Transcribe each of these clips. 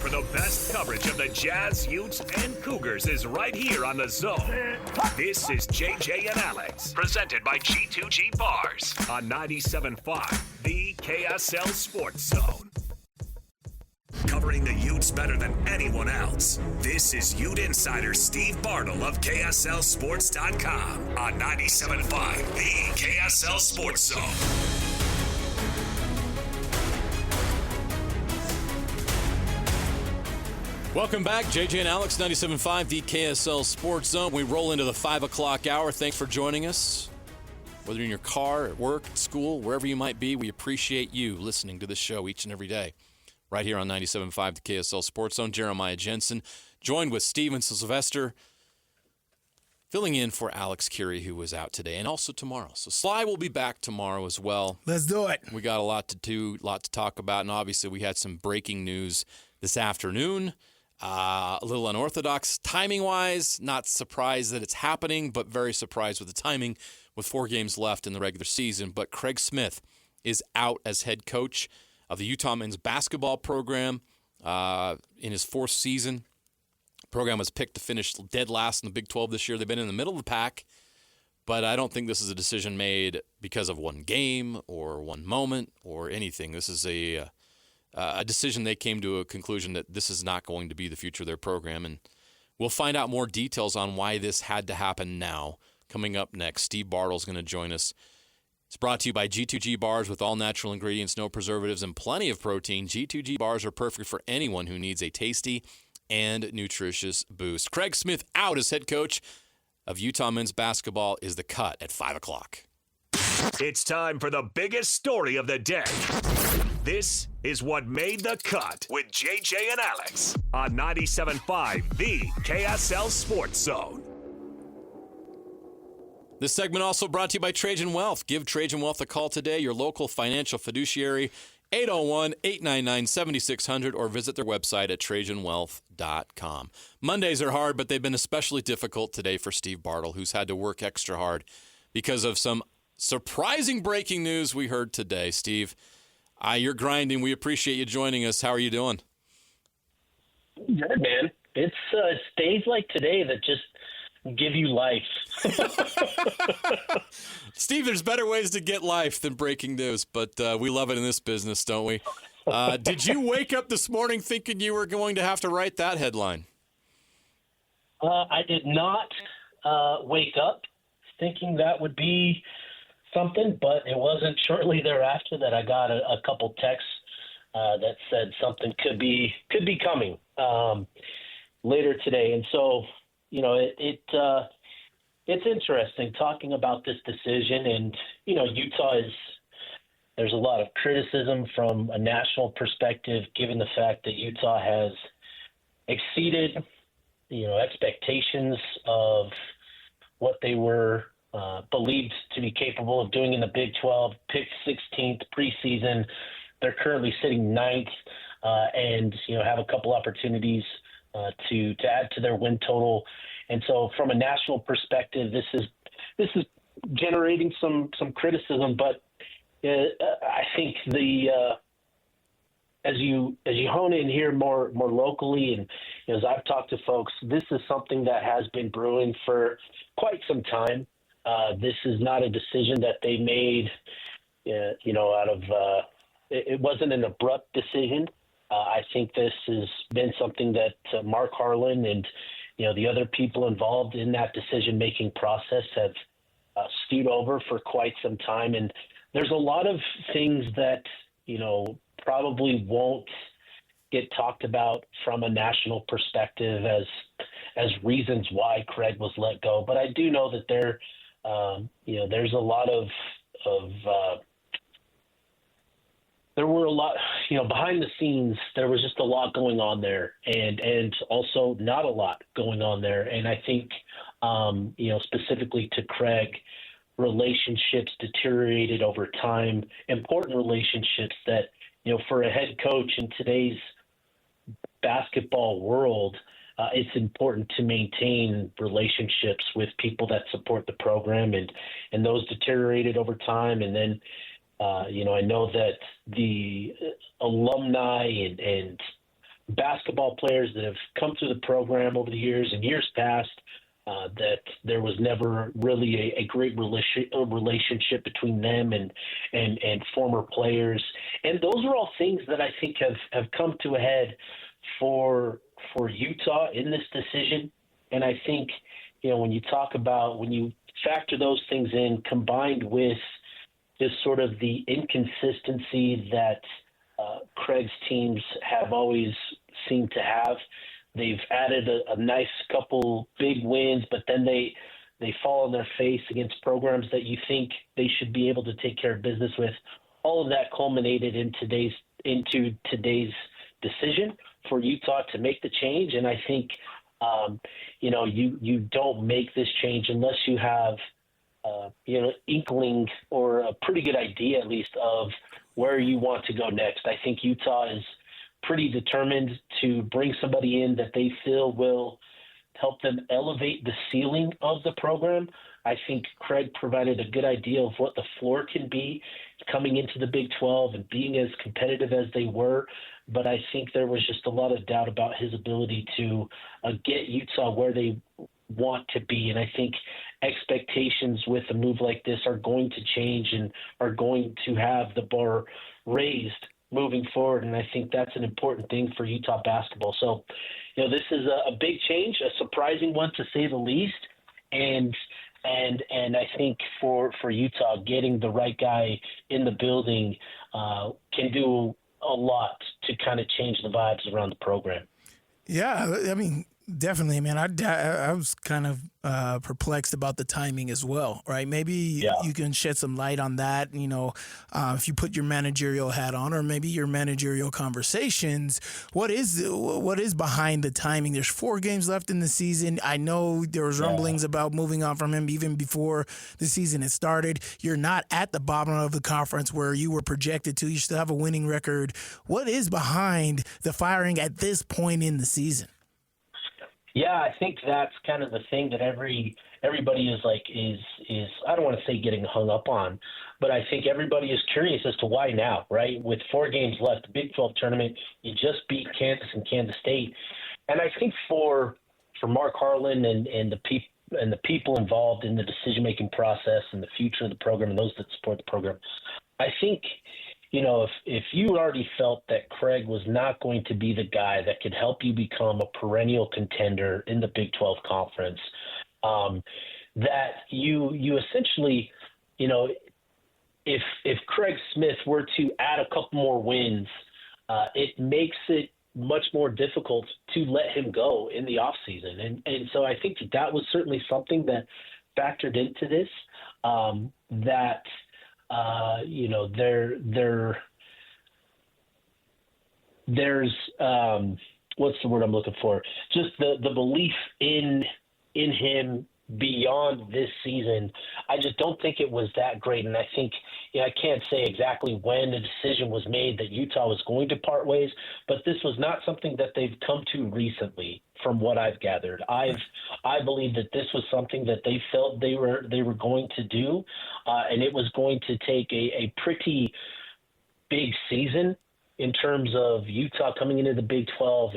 for the best coverage of the Jazz, Utes, and Cougars is right here on The Zone. This is JJ and Alex, presented by G2G Bars on 97.5, the KSL Sports Zone. Covering the Utes better than anyone else, this is Ute insider Steve Bartle of KSLSports.com on 97.5, the KSL Sports Zone. Welcome back, JJ and Alex, 97.5, the KSL Sports Zone. We roll into the 5 o'clock hour. Thanks for joining us. Whether you're in your car, at work, at school, wherever you might be, we appreciate you listening to this show each and every day. Right here on 97.5, the KSL Sports Zone. Jeremiah Jensen, joined with Steven Sylvester, filling in for Alex Kirry, who was out today, and also tomorrow. So Sly will be back tomorrow as well. Let's do it. We got a lot to do, a lot to talk about, and obviously we had some breaking news this afternoon. A little unorthodox timing-wise. Not surprised that it's happening, but very surprised with the timing with 4 games left in the regular season. But Craig Smith is out as head coach of the Utah men's basketball program in his 4th season. The program was picked to finish dead last in the Big 12 this year. They've been in the middle of the pack, but I don't think this is a decision made because of one game or one moment or anything. This is a decision they came to a conclusion that this is not going to be the future of their program, and we'll find out more details on why this had to happen now. Coming up next, Steve Bartle's going to join us. It's brought to you by G2G Bars with all natural ingredients, no preservatives, and plenty of protein. G2G Bars are perfect for anyone who needs a tasty and nutritious boost. Craig Smith out as head coach of Utah men's basketball is the cut at 5 o'clock. It's time for the biggest story of the day. This is what made the cut with JJ and Alex on 97.5, the KSL Sports Zone. This segment also brought to you by Trajan Wealth. Give Trajan Wealth a call today, your local financial fiduciary, 801-899-7600, or visit their website at TrajanWealth.com. Mondays are hard, but they've been especially difficult today for Steve Bartle, who's had to work extra hard because of some surprising breaking news we heard today. Steve, you're grinding. We appreciate you joining us. How are you doing? Good, man. It's days like today that just give you life. Steve, there's better ways to get life than breaking news, but we love it in this business, don't we? Did you wake up this morning thinking you were going to have to write that headline? I did not wake up thinking that would be something, but it wasn't shortly thereafter that I got a couple texts that said something could be coming later today. And so, you know, it's interesting talking about this decision. And, you know, there's a lot of criticism from a national perspective, given the fact that Utah has exceeded, you know, expectations of what they were believed to be capable of doing in the Big 12, picked 16th preseason. They're currently sitting 9th and, you know, have a couple opportunities to add to their win total. And so from a national perspective, this is generating some criticism, but I think as you hone in here more locally, and you know, as I've talked to folks, this is something that has been brewing for quite some time. This is not a decision that they made, you know, out of it wasn't an abrupt decision. I think this has been something that Mark Harlan and, you know, the other people involved in that decision-making process have stewed over for quite some time. And there's a lot of things that, you know, probably won't get talked about from a national perspective as reasons why Craig was let go. But I do know that you know, there's a lot of there were a lot, you know, behind the scenes, there was just a lot going on there, and also not a lot going on there. And I think, you know, specifically to Craig, relationships deteriorated over time, important relationships that, you know, for a head coach in today's basketball world, it's important to maintain relationships with people that support the program, and those deteriorated over time. And then, you know, I know that the alumni and basketball players that have come through the program over the years and years past, that there was never really a great relationship between them and former players. And those are all things that I think have come to a head for Utah in this decision. And I think, when you factor those things in, combined with just sort of the inconsistency that Craig's teams have always seemed to have. They've added a nice couple big wins, but then they fall on their face against programs that you think they should be able to take care of business with. All of that culminated into today's decision for Utah to make the change. And I think, you don't make this change unless you have, inkling or a pretty good idea, at least, of where you want to go next. I think Utah is pretty determined to bring somebody in that they feel will help them elevate the ceiling of the program. I think Craig provided a good idea of what the floor can be coming into the Big 12 and being as competitive as they were. But I think there was just a lot of doubt about his ability to get Utah where they want to be. And I think expectations with a move like this are going to change and are going to have the bar raised moving forward. And I think that's an important thing for Utah basketball. So, this is a big change, a surprising one to say the least. And I think for Utah, getting the right guy in the building can do a lot to kind of change the vibes around the program. Yeah, I mean, definitely, man. I was kind of perplexed about the timing as well, right? Maybe you can shed some light on that, if you put your managerial hat on, or maybe your managerial conversations. What is behind the timing? There's 4 games left in the season. I know there was rumblings about moving on from him even before the season had started. You're not at the bottom of the conference where you were projected to. You still have a winning record. What is behind the firing at this point in the season? Yeah, I think that's kind of the thing that everybody is I don't want to say getting hung up on, but I think everybody is curious as to why now, right? With 4 games left, the Big 12 tournament, you just beat Kansas and Kansas State. And I think for Mark Harlan and the people involved in the decision-making process and the future of the program and those that support the program, I think if you already felt that Craig was not going to be the guy that could help you become a perennial contender in the Big 12 conference, that you essentially, if Craig Smith were to add a couple more wins, it makes it much more difficult to let him go in the offseason. And so I think that was certainly something that factored into this, there's what's the word I'm looking for? Just the belief in him beyond this season. I just don't think it was that great. And I think, I can't say exactly when the decision was made that Utah was going to part ways, but this was not something that they've come to recently from what I've gathered. I believe that this was something that they felt they were going to do, and it was going to take a pretty big season in terms of Utah coming into the Big 12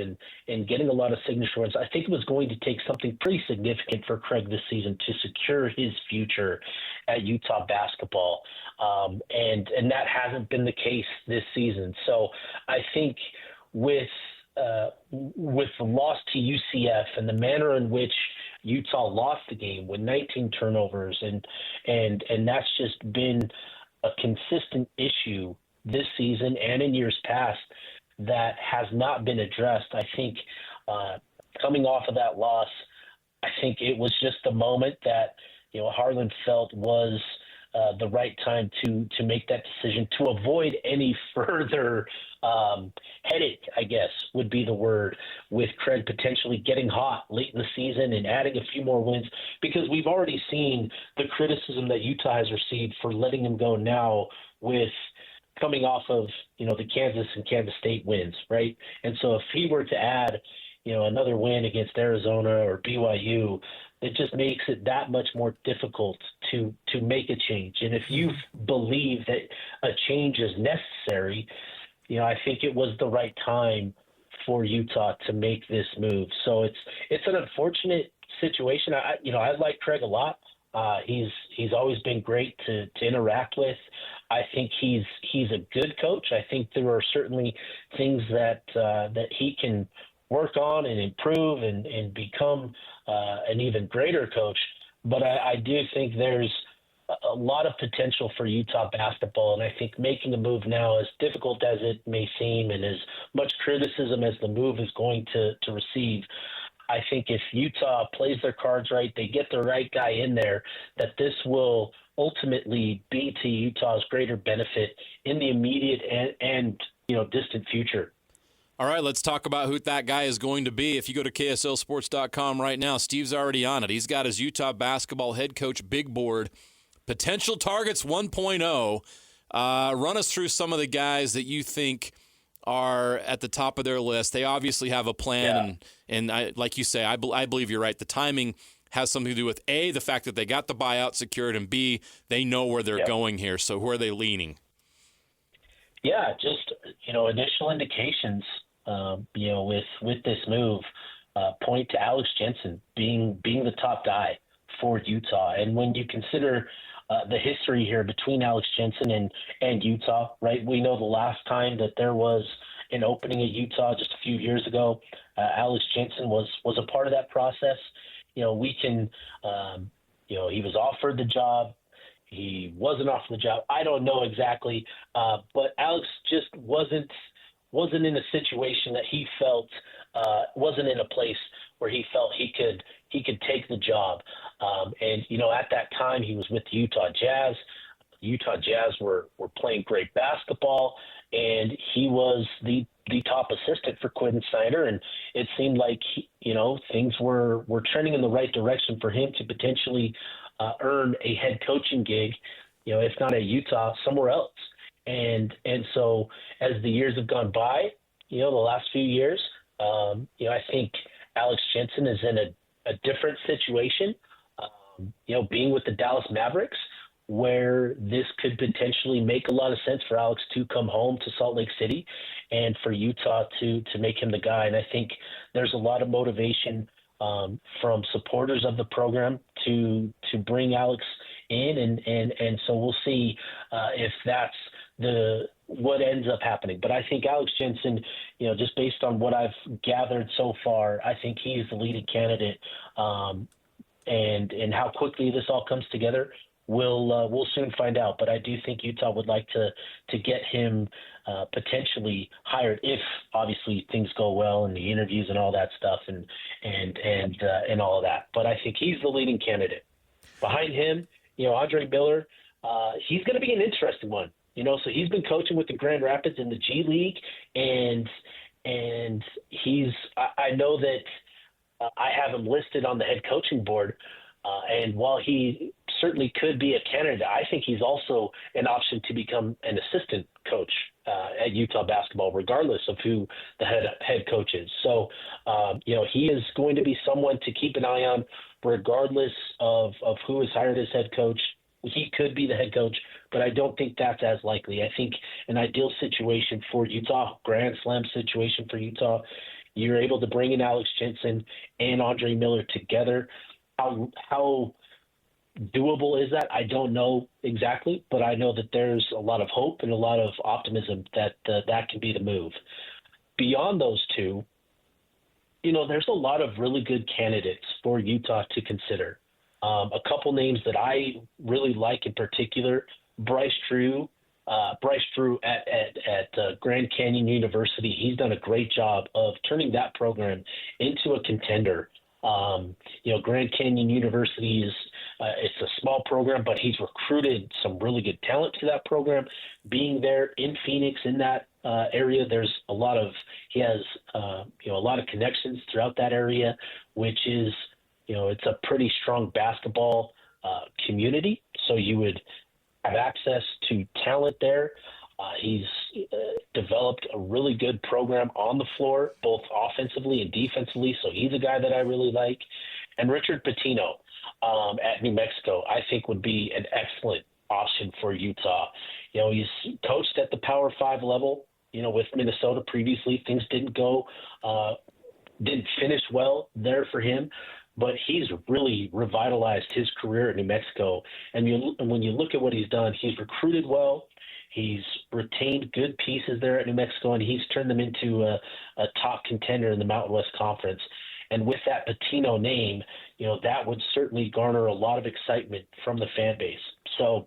and getting a lot of signature wins. I think it was going to take something pretty significant for Craig this season to secure his future at Utah basketball. And that hasn't been the case this season. So I think with the loss to UCF and the manner in which Utah lost the game with 19 turnovers, and that's just been a consistent issue this season and in years past that has not been addressed. I think coming off of that loss, I think it was just the moment that Harlan felt was the right time to make that decision to avoid any further headache, I guess would be the word, with Craig potentially getting hot late in the season and adding a few more wins, because we've already seen the criticism that Utah has received for letting him go now with coming off of, the Kansas and Kansas State wins, right? And so if he were to add, another win against Arizona or BYU, it just makes it that much more difficult to make a change. And if you believe that a change is necessary, I think it was the right time for Utah to make this move. So it's an unfortunate situation. I like Craig a lot. He's always been great to interact with. I think he's a good coach. I think there are certainly things that he can work on and improve and become an even greater coach. But I do think there's a lot of potential for Utah basketball, and I think making a move now, as difficult as it may seem and as much criticism as the move is going to receive, I think if Utah plays their cards right, they get the right guy in there, that this will ultimately be to Utah's greater benefit in the immediate and distant future. All right, let's talk about who that guy is going to be. If you go to KSLSports.com right now, Steve's already on it. He's got his Utah basketball head coach big board, potential targets 1.0. Run us through some of the guys that you think are at the top of their list. They obviously have a plan, and like you say, I believe you're right. The timing has something to do with, A, the fact that they got the buyout secured, and B, they know where they're going here. So who are they leaning? Yeah, just, initial indications, with this move, point to Alex Jensen being the top guy for Utah. And when you consider the history here between Alex Jensen and Utah, right? We know the last time that there was an opening at Utah just a few years ago, Alex Jensen was a part of that process. We can, he was offered the job. He wasn't offered the job. I don't know exactly, but Alex just wasn't in a situation that he felt wasn't in a place where he felt he could take the job. At that time he was with the Utah Jazz. The Utah Jazz were playing great basketball, and he was the top assistant for Quinn Snyder, and it seemed like things were trending in the right direction for him to potentially earn a head coaching gig, if not at Utah, somewhere else. And so as the years have gone by, the last few years, I think Alex Jensen is in a different situation, being with the Dallas Mavericks, where this could potentially make a lot of sense for Alex to come home to Salt Lake City and for Utah to make him the guy. And I think there's a lot of motivation from supporters of the program to bring Alex in. And so we'll see if that's what ends up happening. But I think Alex Jensen, just based on what I've gathered so far, I think he is the leading candidate. And how quickly this all comes together, we'll soon find out. But I do think Utah would like to get him potentially hired if obviously things go well and the interviews and all that stuff and all of that. But I think he's the leading candidate. Behind him, Andre Miller, he's going to be an interesting one. So he's been coaching with the Grand Rapids in the G League, and I know that I have him listed on the head coaching board. And while he certainly could be a candidate, I think he's also an option to become an assistant coach at Utah basketball, regardless of who the head coach is. So, he is going to be someone to keep an eye on, regardless of who is hired as head coach. He could be the head coach, but I don't think that's as likely. I think an ideal situation for Utah, grand slam situation for Utah, you're able to bring in Alex Jensen and Andre Miller together. How doable is that? I don't know exactly, but I know that there's a lot of hope and a lot of optimism that that can be the move. Beyond those two, there's a lot of really good candidates for Utah to consider. A couple names that I really like in particular: Bryce Drew at Grand Canyon University. He's done a great job of turning that program into a contender. Grand Canyon University it's a small program, but he's recruited some really good talent to that program. Being there in Phoenix, in that area, he has a lot of connections throughout that area, which is, it's a pretty strong basketball community. So you would have access to talent there. He's developed a really good program on the floor, both offensively and defensively. So he's a guy that I really like. And Richard Pitino at New Mexico, I think would be an excellent option for Utah. He's coached at the Power 5 level with Minnesota previously. Things didn't finish well there for him, but he's really revitalized his career in New Mexico. And when you look at what he's done, he's recruited well. He's retained good pieces there at New Mexico, and he's turned them into a top contender in the Mountain West Conference. And with that Pitino name, that would certainly garner a lot of excitement from the fan base. So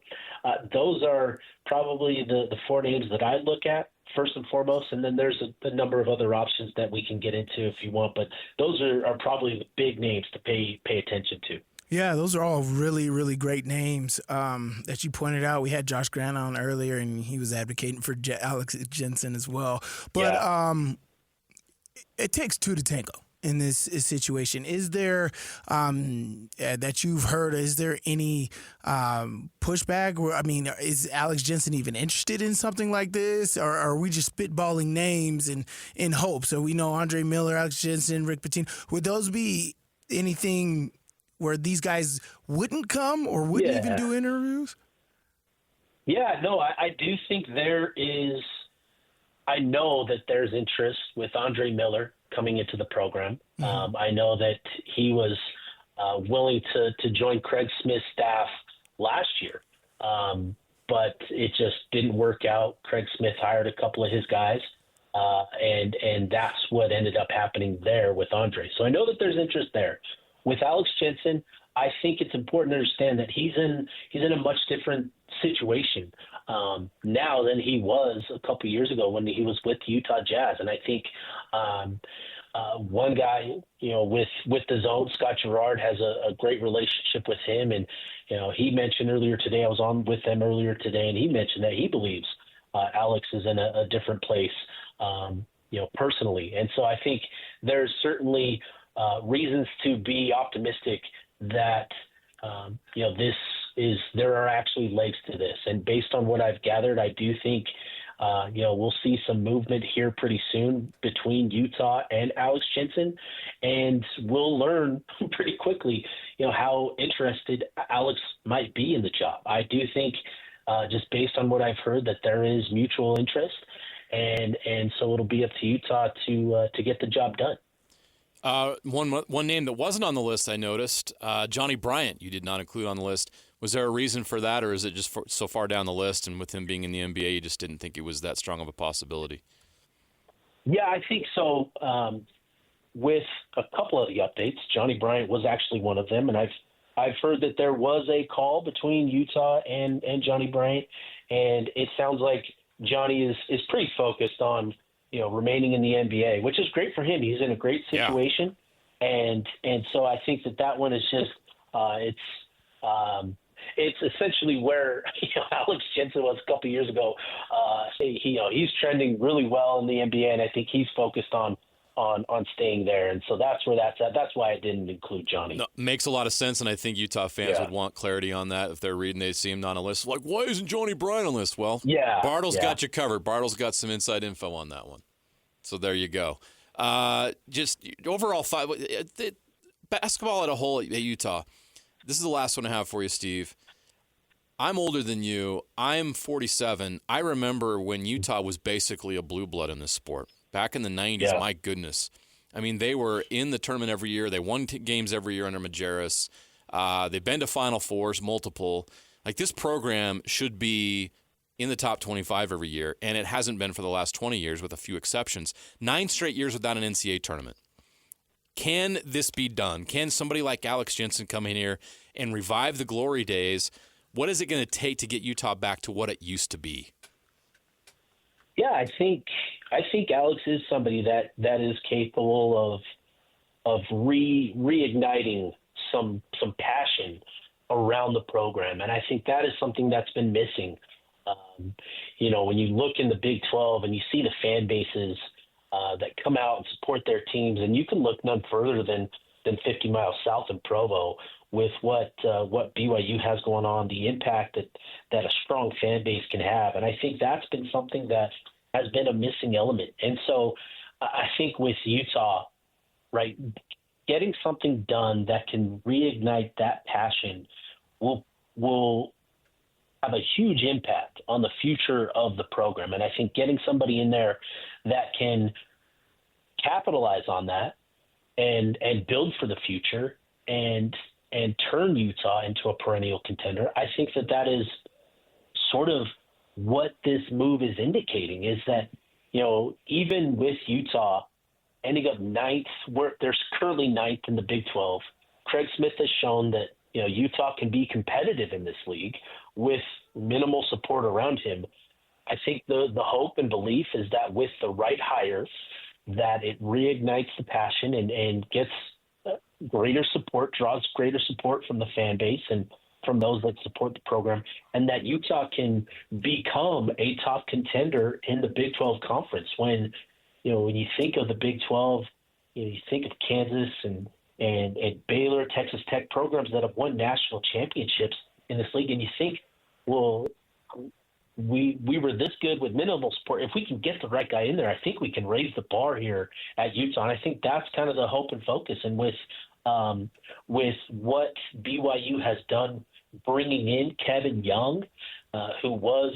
those are probably the four names that I look at first and foremost, and then there's a number of other options that we can get into if you want, but those are probably the big names to pay attention to. Yeah, those are all really, really great names that you pointed out. We had Josh Grant on earlier, and he was advocating for Alex Jensen as well. But it takes two to tango in this situation. Is there, that you've heard, is there any pushback? Is Alex Jensen even interested in something like this? Or are we just spitballing names in hope? So we know Andre Miller, Alex Jensen, Rick Pitino. Would those be anything where these guys wouldn't come or wouldn't even do interviews? Yeah, no, I do think there is. I know that there's interest with Andre Miller coming into the program. Mm-hmm. I know that he was willing to join Craig Smith's staff last year, but it just didn't work out. Craig Smith hired a couple of his guys, and that's what ended up happening there with Andre. So I know that there's interest there. With Alex Jensen, I think it's important to understand that he's in a much different situation now than he was a couple years ago when he was with the Utah Jazz. And I think one guy, with the zone, Scott Gerard, has a great relationship with him. And, he mentioned earlier today, I was on with them earlier today, and he mentioned that he believes Alex is in a different place, personally. And so I think there's certainly reasons to be optimistic that, there are actually legs to this. And based on what I've gathered, I do think, we'll see some movement here pretty soon between Utah and Alex Jensen, and we'll learn pretty quickly, how interested Alex might be in the job. I do think, just based on what I've heard, that there is mutual interest, and so it'll be up to Utah to get the job done. One name that wasn't on the list, I noticed, Johnny Bryant, you did not include on the list. Was there a reason for that, or is it just so far down the list, and with him being in the NBA, you just didn't think it was that strong of a possibility? Yeah, I think so. With a couple of the updates, Johnny Bryant was actually one of them, and I've heard that there was a call between Utah and Johnny Bryant, and it sounds like Johnny is pretty focused on remaining in the NBA, which is great for him. He's in a great situation, and so I think that one is just it's essentially where Alex Jensen was a couple of years ago. He's trending really well in the NBA, and I think he's focused on staying there, and so that's where that's at. That's why I didn't include Johnny. No, makes a lot of sense, and I think Utah fans would want clarity on that if they're reading. They see him on a list. Like, why isn't Johnny Bryant on the list? Well, Bartle's got you covered. Bartle's got some inside info on that one. So there you go. Just overall, basketball at a whole at Utah. This is the last one I have for you, Steve. I'm older than you. I'm 47. I remember when Utah was basically a blue blood in this sport. Back in the 90s, my goodness. I mean, they were in the tournament every year. They won games every year under Majerus. They've been to Final Fours, multiple. Like, this program should be in the top 25 every year, and it hasn't been for the last 20 years with a few exceptions. 9 straight years without an NCAA tournament. Can this be done? Can somebody like Alex Jensen come in here and revive the glory days? What is it going to take to get Utah back to what it used to be? Yeah, I think Alex is somebody that is capable of reigniting some passion around the program, and I think that is something that's been missing. When you look in the Big 12 and you see the fan bases that come out and support their teams, and you can look none further than 50 miles south of Provo with what BYU has going on, the impact that a strong fan base can have. And I think that's been something that has been a missing element. And so I think with Utah, right, getting something done that can reignite that passion will have a huge impact on the future of the program. And I think getting somebody in there that can capitalize on that and build for the future and turn Utah into a perennial contender, I think that is sort of what this move is indicating, is that, even with Utah ending up ninth, there's currently ninth in the Big 12, Craig Smith has shown that, Utah can be competitive in this league with minimal support around him. I think the hope and belief is that with the right hires, that it reignites the passion and gets greater support, draws greater support from the fan base and from those that support the program, and that Utah can become a top contender in the Big 12 conference. When you think of the Big 12, you think of Kansas and Baylor, Texas Tech, programs that have won national championships in this league, and you think, well, we were this good with minimal support. If we can get the right guy in there, I think we can raise the bar here at Utah. And I think that's kind of the hope and focus. And with what BYU has done, bringing in Kevin Young, who was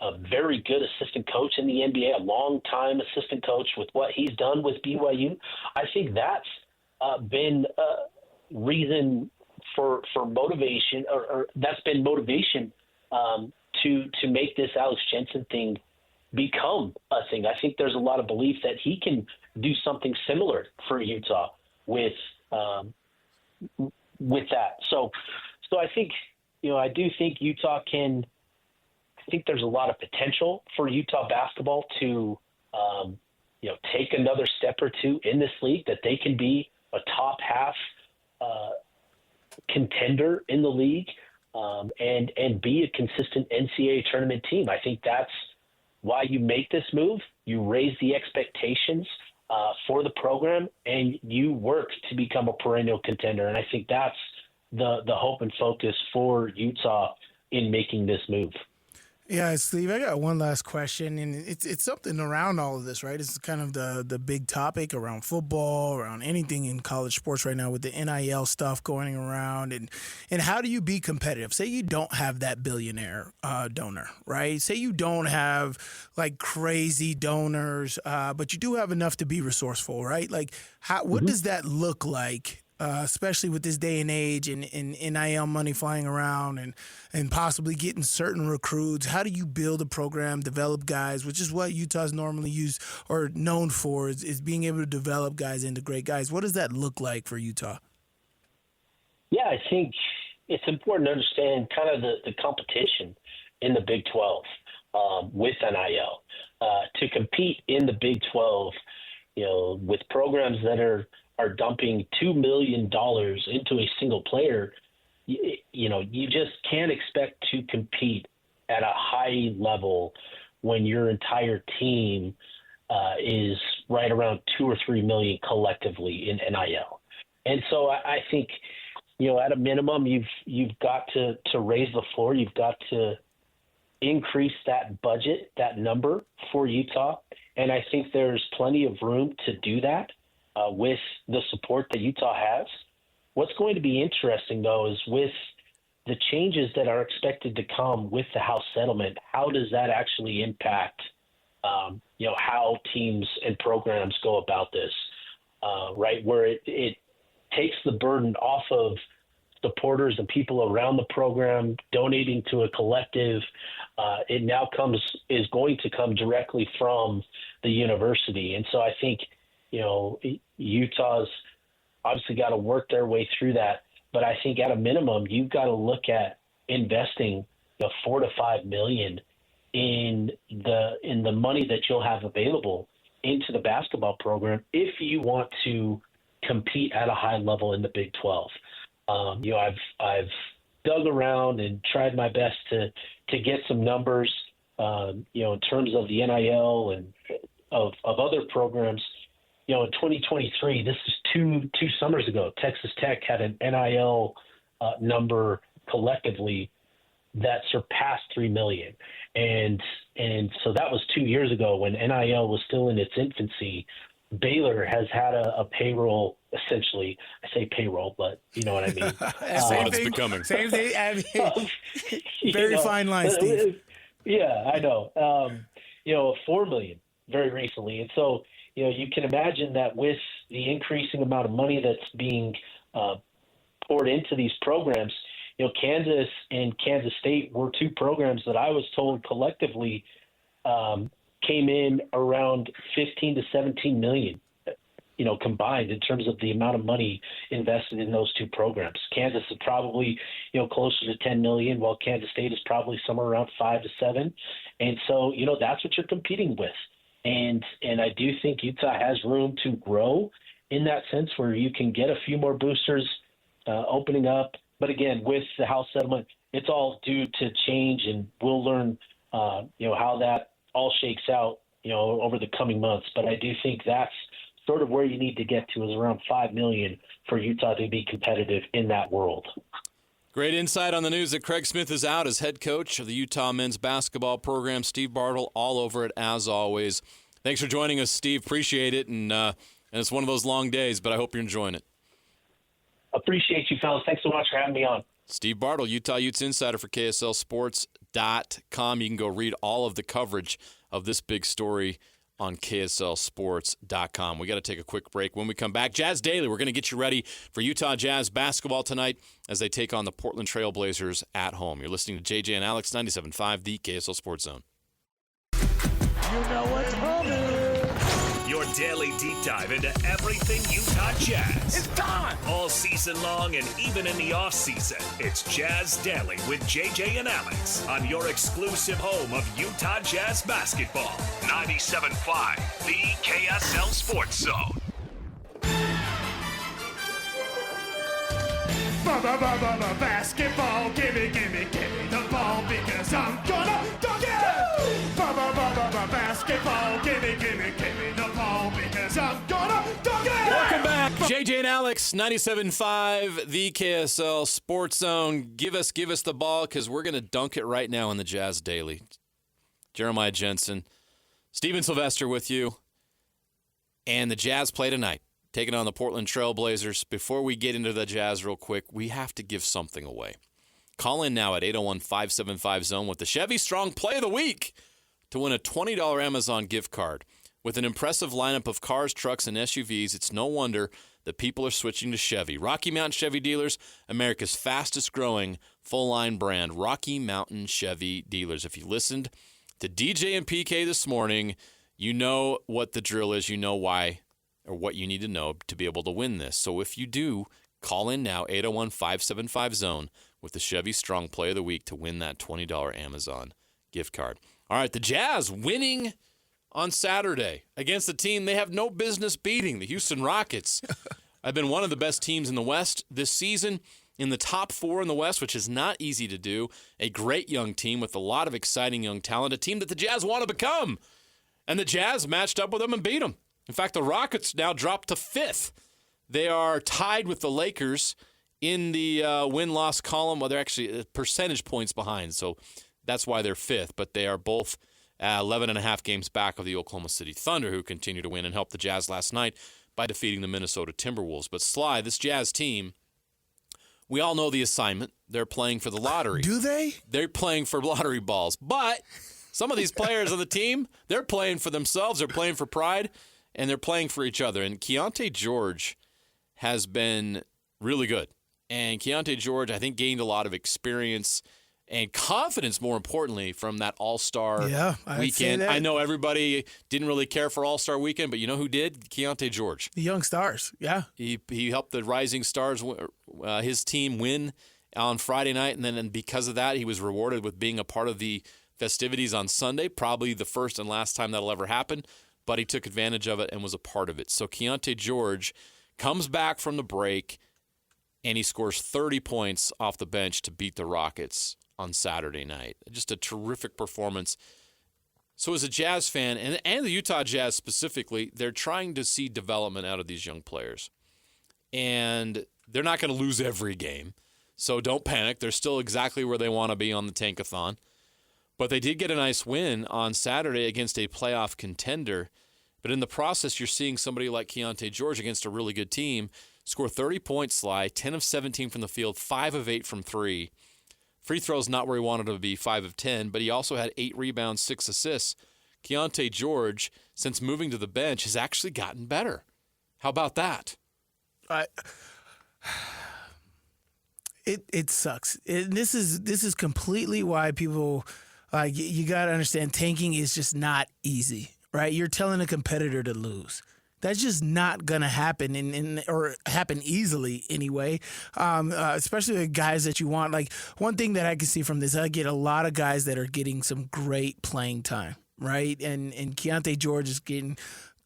a very good assistant coach in the NBA, a long-time assistant coach, with what he's done with BYU, I think that's been a reason for motivation, or that's been motivation to make this Alex Jensen thing become a thing. I think there's a lot of belief that he can do something similar for Utah with that. So I think, I do think Utah can. I think there's a lot of potential for Utah basketball to, take another step or two in this league, that they can be a top half contender in the league, and be a consistent NCAA tournament team. I think that's why you make this move. You raise the expectations for the program, and you work to become a perennial contender. And I think that's the hope and focus for Utah in making this move. Yeah, Steve, I got one last question, and it's something around all of this, right? It's kind of the big topic around football, around anything in college sports right now with the NIL stuff going around, and how do you be competitive? Say you don't have that billionaire donor, right? Say you don't have like crazy donors, but you do have enough to be resourceful, right? Like, what does that look like? Especially with this day and age and NIL money flying around and possibly getting certain recruits. How do you build a program, develop guys, which is what Utah's normally used or known for, is being able to develop guys into great guys. What does that look like for Utah? Yeah, I think it's important to understand kind of the competition in the Big 12 with NIL. To compete in the Big 12, with programs that are dumping $2 million into a single player, you just can't expect to compete at a high level when your entire team is right around $2 or $3 million collectively in NIL. And so I think, at a minimum, you've got to raise the floor. You've got to increase that budget, that number for Utah. And I think there's plenty of room to do that. With the support that Utah has. What's going to be interesting, though, is with the changes that are expected to come with the House settlement, how does that actually impact, how teams and programs go about this, right? Where it takes the burden off of supporters and people around the program donating to a collective. It now is going to come directly from the university. And so I think, Utah's obviously got to work their way through that. But I think at a minimum, you've got to look at investing $4 to $5 million in the money that you'll have available into the basketball program if you want to compete at a high level in the Big 12. I've dug around and tried my best to get some numbers, in terms of the NIL and of other programs. In 2023, this is two summers ago, Texas Tech had an NIL number collectively that surpassed 3 million. And so that was 2 years ago when NIL was still in its infancy. Baylor has had a payroll essentially, I say payroll, but you know what I mean. Same it's becoming. Same thing. I mean, very fine line, Steve. Yeah, I know. $4 million very recently. And so, you can imagine that with the increasing amount of money that's being poured into these programs, Kansas and Kansas State were two programs that I was told collectively came in around 15 to 17 million, combined in terms of the amount of money invested in those two programs. Kansas is probably, closer to 10 million, while Kansas State is probably somewhere around 5 to 7. And so, that's what you're competing with. And I do think Utah has room to grow in that sense, where you can get a few more boosters opening up. But again, with the House settlement, it's all due to change, and we'll learn, how that all shakes out, over the coming months. But I do think that's sort of where you need to get to, is around $5 million for Utah to be competitive in that world. Great insight on the news that Craig Smith is out as head coach of the Utah men's basketball program. Steve Bartle, all over it as always. Thanks for joining us, Steve. Appreciate it. And it's one of those long days, but I hope you're enjoying it. Appreciate you, fellas. Thanks so much for having me on. Steve Bartle, Utah Utes insider for KSLSports.com. You can go read all of the coverage of this big story on KSLSports.com. We got to take a quick break. When we come back, Jazz Daily, we're going to get you ready for Utah Jazz basketball tonight as they take on the Portland Trailblazers at home. You're listening to JJ and Alex, 97.5, the KSL Sports Zone. You know what's coming. Your daily deep dive into everything Utah Jazz. It's time! All season long and even in the off season. It's Jazz Daily with JJ and Alex on your exclusive home of Utah Jazz basketball. 97.5, the KSL Sports Zone. Basketball, gimme the ball because I'm gonna dunk it! Basketball, gimme the ball because I'm gonna dunk it! Welcome back, JJ and Alex, 97.5, the KSL Sports Zone. Give us the ball because we're going to dunk it right now in the Jazz Daily. Jeremiah Jensen, Steven Sylvester with you, and the Jazz play tonight, taking on the Portland Trailblazers. Before we get into the Jazz real quick, we have to give something away. Call in now at 801-575-ZONE with the Chevy Strong Play of the Week to win a $20 Amazon gift card. With an impressive lineup of cars, trucks, and SUVs, it's no wonder that people are switching to Chevy. Rocky Mountain Chevy Dealers, America's fastest-growing full-line brand. Rocky Mountain Chevy Dealers. If you listened to DJ and PK this morning, you know what the drill is. You know why, or what you need to know to be able to win this. So if you do, call in now, 801-575-ZONE, with the Chevy Strong Play of the Week to win that $20 Amazon gift card. All right, the Jazz winning on Saturday against the team they have no business beating, the Houston Rockets. I've been one of the best teams in the West this season, in the top 4 in the West, which is not easy to do. A great young team with a lot of exciting young talent, a team that the Jazz want to become. And the Jazz matched up with them and beat them. In fact, the Rockets now dropped to 5th. They are tied with the Lakers in the win-loss column. Well, they're actually percentage points behind, so that's why they're 5th. But they are both 11.5 games back of the Oklahoma City Thunder, who continue to win and helped the Jazz last night by defeating the Minnesota Timberwolves. But Sly, this Jazz team, we all know the assignment. They're playing for the lottery. Do they? They're playing for lottery balls. But some of these players on the team, they're playing for themselves. They're playing for pride, and they're playing for each other. And Keontae George has been really good. And Keontae George, I think, gained a lot of experience and confidence, more importantly, from that All-Star weekend. I know everybody didn't really care for All-Star weekend, but you know who did? Keontae George. The young stars, yeah. He helped the Rising Stars, his team, win on Friday night, and then because of that, he was rewarded with being a part of the festivities on Sunday, probably the first and last time that'll ever happen, but he took advantage of it and was a part of it. So Keontae George comes back from the break, and he scores 30 points off the bench to beat the Rockets on Saturday night. Just a terrific performance. So as a Jazz fan, and the Utah Jazz specifically, they're trying to see development out of these young players. And they're not going to lose every game, so don't panic. They're still exactly where they want to be on the Tankathon. But they did get a nice win on Saturday against a playoff contender. But in the process, you're seeing somebody like Keontae George against a really good team score 30 points, Sly, 10 of 17 from the field, 5 of 8 from 3. Free throws not where he wanted to be, 5 of 10, but he also had 8 rebounds, 6 assists. Keontae George, since moving to the bench, has actually gotten better. How about that? It sucks. This is completely why people you got to understand tanking is just not easy, right? You're telling a competitor to lose. That's just not going to happen or happen easily anyway, especially with guys that you want. Like, one thing that I can see from this, I get a lot of guys that are getting some great playing time, right? And Keontae George is getting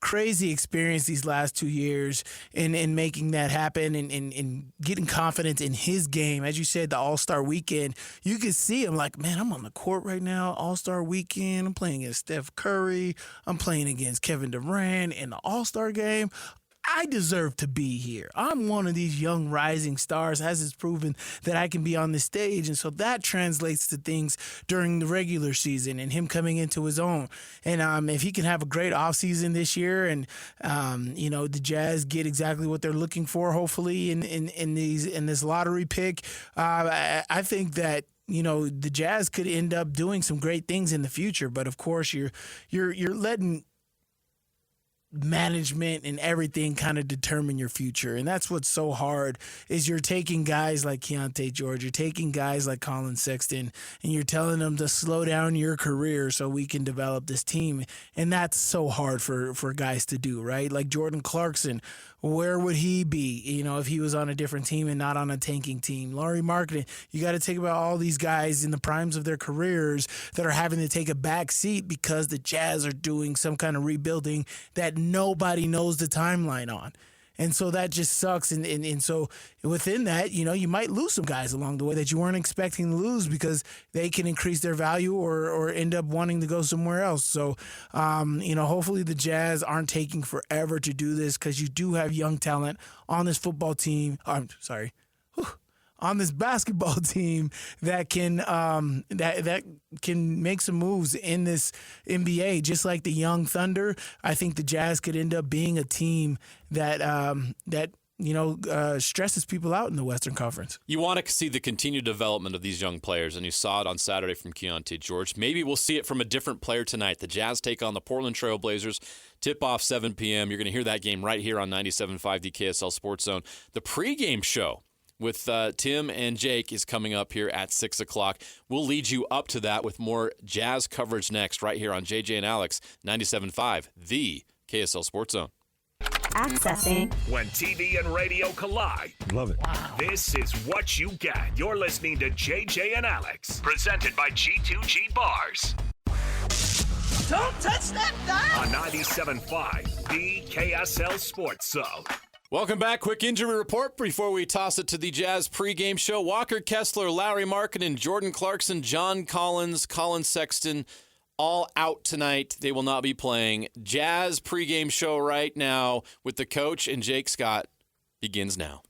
crazy experience these last 2 years in making that happen and getting confidence in his game. As you said, the All-Star Weekend, you could see him like, man, I'm on the court right now, All-Star Weekend. I'm playing against Steph Curry. I'm playing against Kevin Durant in the All-Star game. I deserve to be here. I'm one of these young rising stars, as it's proven that I can be on the stage. And so that translates to things during the regular season and him coming into his own. And if he can have a great offseason this year and, the Jazz get exactly what they're looking for, hopefully, in this lottery pick, I think that the Jazz could end up doing some great things in the future. But, of course, you're letting management and everything kind of determine your future. And that's what's so hard is you're taking guys like Keontae George, you're taking guys like Colin Sexton, and you're telling them to slow down your career so we can develop this team. And that's so hard for guys to do, right? Like Jordan Clarkson, where would he be, if he was on a different team and not on a tanking team? Lauri Markkanen, you got to think about all these guys in the primes of their careers that are having to take a back seat because the Jazz are doing some kind of rebuilding that nobody knows the timeline on. And so that just sucks. And so within that, you might lose some guys along the way that you weren't expecting to lose because they can increase their value or end up wanting to go somewhere else. So, hopefully the Jazz aren't taking forever to do this because you do have young talent on this football team. On this basketball team that can that can make some moves in this NBA, just like the Young Thunder. I think the Jazz could end up being a team that stresses people out in the Western Conference. You want to see the continued development of these young players, and you saw it on Saturday from Keontae George. Maybe we'll see it from a different player tonight. The Jazz take on the Portland Trailblazers. Tip-off 7 p.m. You're going to hear that game right here on 97.5 the KSL Sports Zone. The pregame show with Tim and Jake is coming up here at 6 o'clock. We'll lead you up to that with more Jazz coverage next right here on JJ and Alex, 97.5, the KSL Sports Zone. Accessing. When TV and radio collide. Love it. Wow. This is what you get. You're listening to JJ and Alex, presented by G2G Bars. Don't touch that dial. On 97.5, the KSL Sports Zone. Welcome back. Quick injury report before we toss it to the Jazz pregame show. Walker Kessler, Lauri Markkanen, Jordan Clarkson, John Collins, Colin Sexton, all out tonight. They will not be playing. Jazz pregame show right now with the coach and Jake Scott begins now.